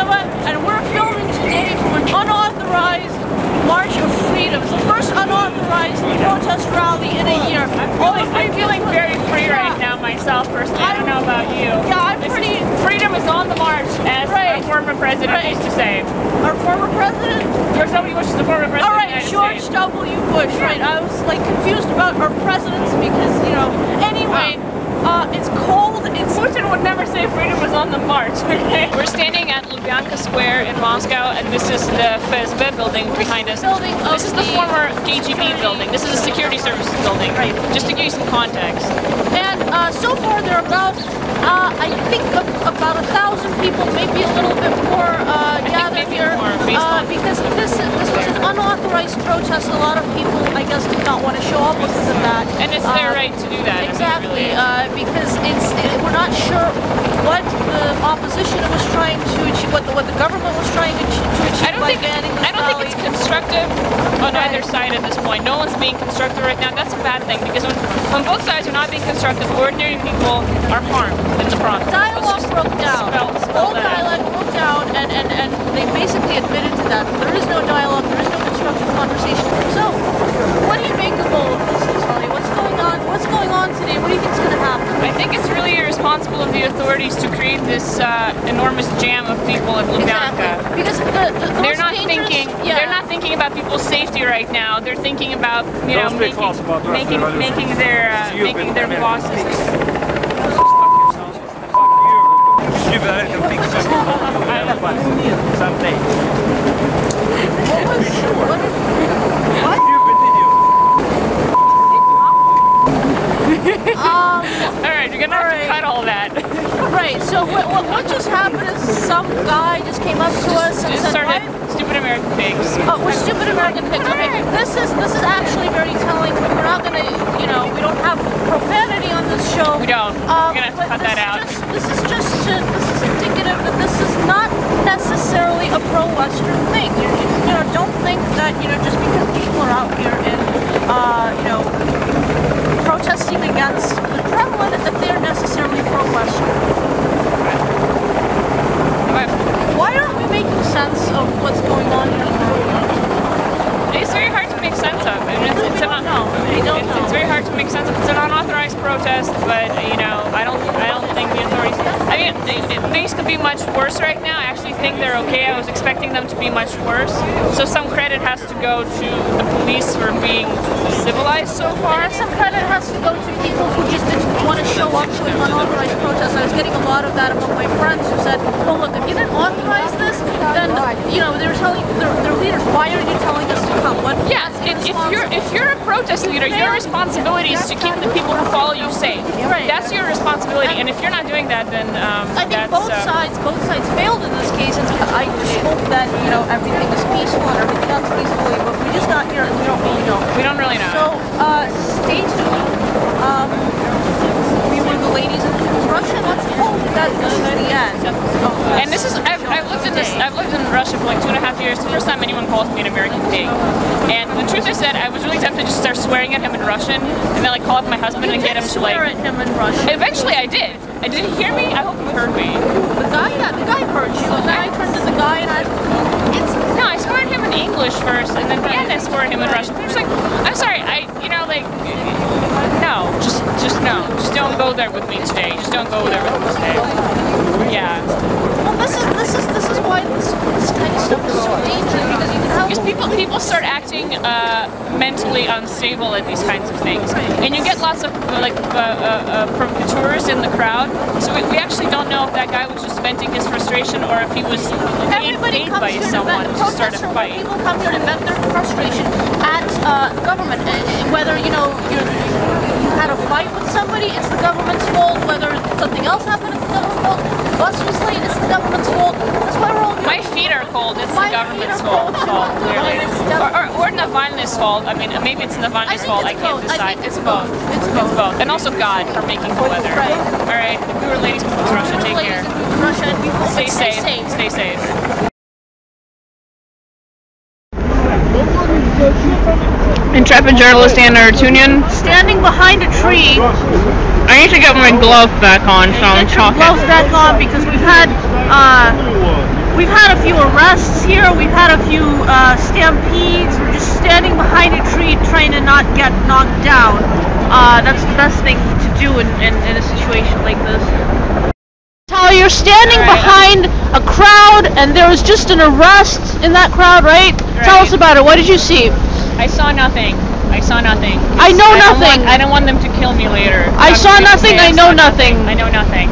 Antonova, and we're filming today from an unauthorized March of Freedom. It's the first unauthorized protest rally in a year. I'm feeling very free right now myself, personally. I don't know about you. Yeah, I'm pretty... Freedom is on the march, as our former president used to say. Our former president? George W. Bush is the former president. All right, George W. Bush, right. I was like confused about our presidents because, you know, anyway, it's cold. Putin would never say freedom was on the march, okay? We're standing at Lubyanka Square in Moscow, and this is the FSB building behind us. This is the former KGB building. This is the security services building, right? Just to give you some context. And so far there are about, I think about 1,000 people, maybe a little bit more gathered here. Because this was an unauthorized protest. A lot of people, I guess, did not want to show up because of that. And it's their right to do that. Exactly, because we're not sure what the opposition was trying to achieve, what the government was trying to achieve by banning this I don't think it's constructive on either side at this point. No one's being constructive right now. That's a bad thing, because when both sides are not being constructive, ordinary people are harmed in the process. Dialogue broke down. All dialogue broke down, and they basically admitted to that. There is no dialogue, there is no constructive conversation. So, what do you make of all of this, Natalia? What's going on? What's going on today? What do you think is going to happen? I think it's really irresponsible of the authorities to create this enormous jam of people at Lubyanka. Exactly. Because they're not thinking. Yeah. They're not thinking about people's safety right now. They're thinking about, you know, making their bosses. Alright, you're gonna have to cut all that. Right, so what just happened is some guy just came up to us and said, stupid American pigs. Oh, we're stupid American pigs. Okay, this is actually very telling. We're not gonna, you know, we don't have profanity on this show. We don't. We're gonna have to cut that out. This is indicative that this is not necessarily a pro-Western thing. You know, don't think that, you know, just because people are out here and you know, protesting against the Kremlin, that they're necessarily pro-Western. Why aren't we making sense of what's going on here? It's very hard to make sense of. It's very hard to make sense of. It's an unauthorized protest, but you know, I don't think the authorities. I mean, things could be much worse right now. I actually think they're okay. I was expecting them to be much worse. So some credit has to go to the police for being civilized so far. And some credit has to go to people who just didn't want to show up to an unauthorized protest. I was getting a lot of that among my friends who said, "Well, look, if you didn't authorize this, then you know they were telling their leaders, why are you telling us to come?" Yeah, if you're a protest leader, your responsibility is to keep the people who follow you safe. Right. That's your responsibility, and if you're not doing that, then I think both sides failed in this case, and I just hope that, you know, everything is peaceful and everything else peacefully. But we just got here and we don't really know. We don't really know. So stay tuned. We were the ladies in Russia. Let's hope that this is the end. And this is I've lived in Russia for like 2.5 years. The first time anyone calls me an American pig. And the truth is that I was really tempted to just start swearing at him in Russian, and then like call up my husband and get him to like. Swear at him in Russian. Eventually, I did. Did he hear me? I hope he heard me. The guy heard you. And then I turned to the guy and I swore at him in English first, and then at the end I swore at him in Russian. He was like, I'm sorry, no, just no. Just don't go there with me today. Just don't go there with me today. Yeah. Well, this is why this kind of stuff is so dangerous, because you can have people start acting mentally unstable at these kinds of things, and you get lots of provocateurs in the crowd. So we actually don't know if that guy was just venting his frustration or if he was paid by someone to start a fight. People come here to vent their frustration at government, whether you know you had a fight with somebody, it's the government's fault. Whether something else happened, it's the government's fault. Bus was late, it's the government's fault. That's why we're all here. My feet are cold, it's the government's fault, clearly. Or Navalny's fault. I mean, maybe it's Navalny's fault, I can't decide. It's both. It's both. And also God for making the weather. Right. Alright, we were ladies from Russia, take care. Stay safe. Stay safe. Intrepid journalist Arutunyan. Standing behind a tree. I need to get my gloves back on, so I'm talking. Get your gloves back on because we've had We've had a few arrests here. We've had a few stampedes. We're just standing behind a tree trying to not get knocked down. That's the best thing to do in a situation like this. Natalia, you're standing behind a crowd, and there was just an arrest in that crowd, right? Tell us about it. What did you see? I saw nothing. I saw nothing. I know nothing. I don't want them to kill me later. I saw nothing. I know nothing. I know nothing.